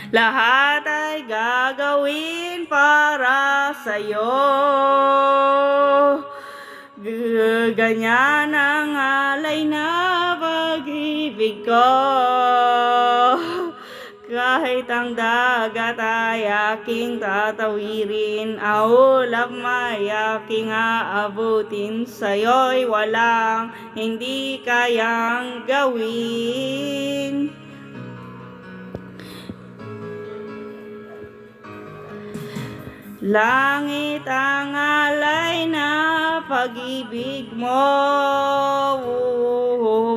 Lahat ay gagawin para sa'yo. Ganyan ang alay na pag-ibig ko. Kahit ang dagat ay aking tatawirin, ulap may aking aabutin, sa'yo'y walang hindi kayang gawin. Langit ang alay na pag-ibig mo,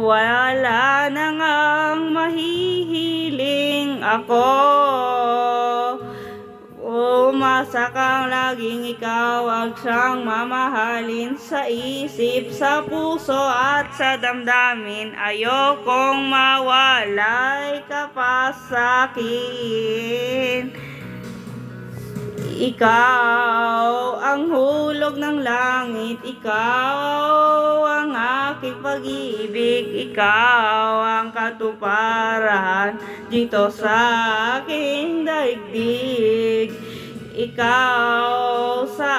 wala na ngang mahihiling ako. Umasa kang laging ikaw ang siyang mamahalin, sa isip, sa puso at sa damdamin. Ayokong mawalay ka pa sa'kin. Ikaw ang hulog ng langit, ikaw ang aking pag-ibig, ikaw ang katuparan dito sa aking daigdig. Ikaw sa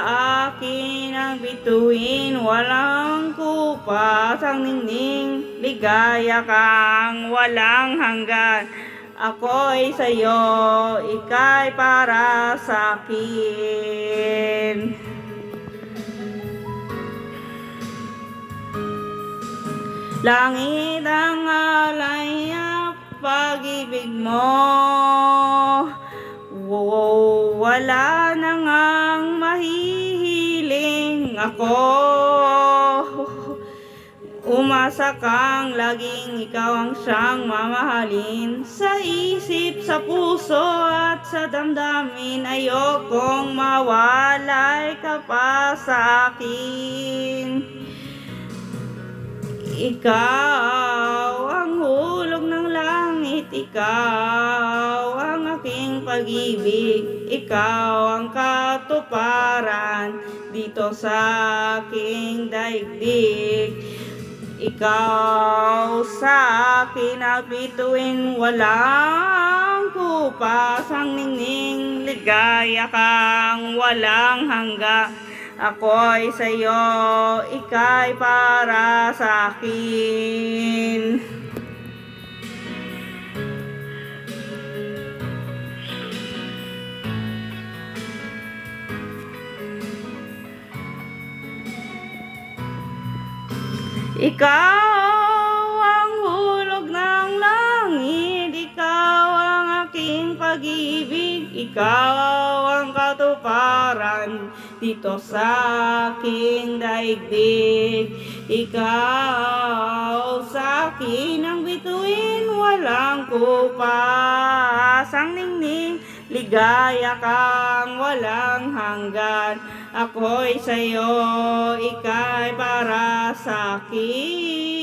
akin ang bituin, walang kupas ang ningning, ligaya kang walang hanggan. Ako'y sa'yo, ika'y para sa'kin. Langit ang alay ng pag-ibig mo, wala na ngang mahihiling ako. Umasa kang laging ikaw ang siyang mamahalin, sa isip, sa puso at sa damdamin. Ayokong mawalay ka pa sa akin. Ikaw ang hulog ng langit, ikaw ang aking pag-ibig, ikaw ang katuparan dito sa aking daigdig. Ikaw sa akin ang bituin, walang kupas ang ningning, ligaya kang walang hangga. Ako'y sa'yo, ika'y para sa'kin. Ikaw ang hulog ng langit, ikaw ang aking pag-ibig, ikaw ang katuparan dito sa aking daigdig. Ikaw sa akin ang bituin, walang kupas ang ningning, ligaya kang walang hanggan. Ako'y sa'yo, ika'y para sa'kin.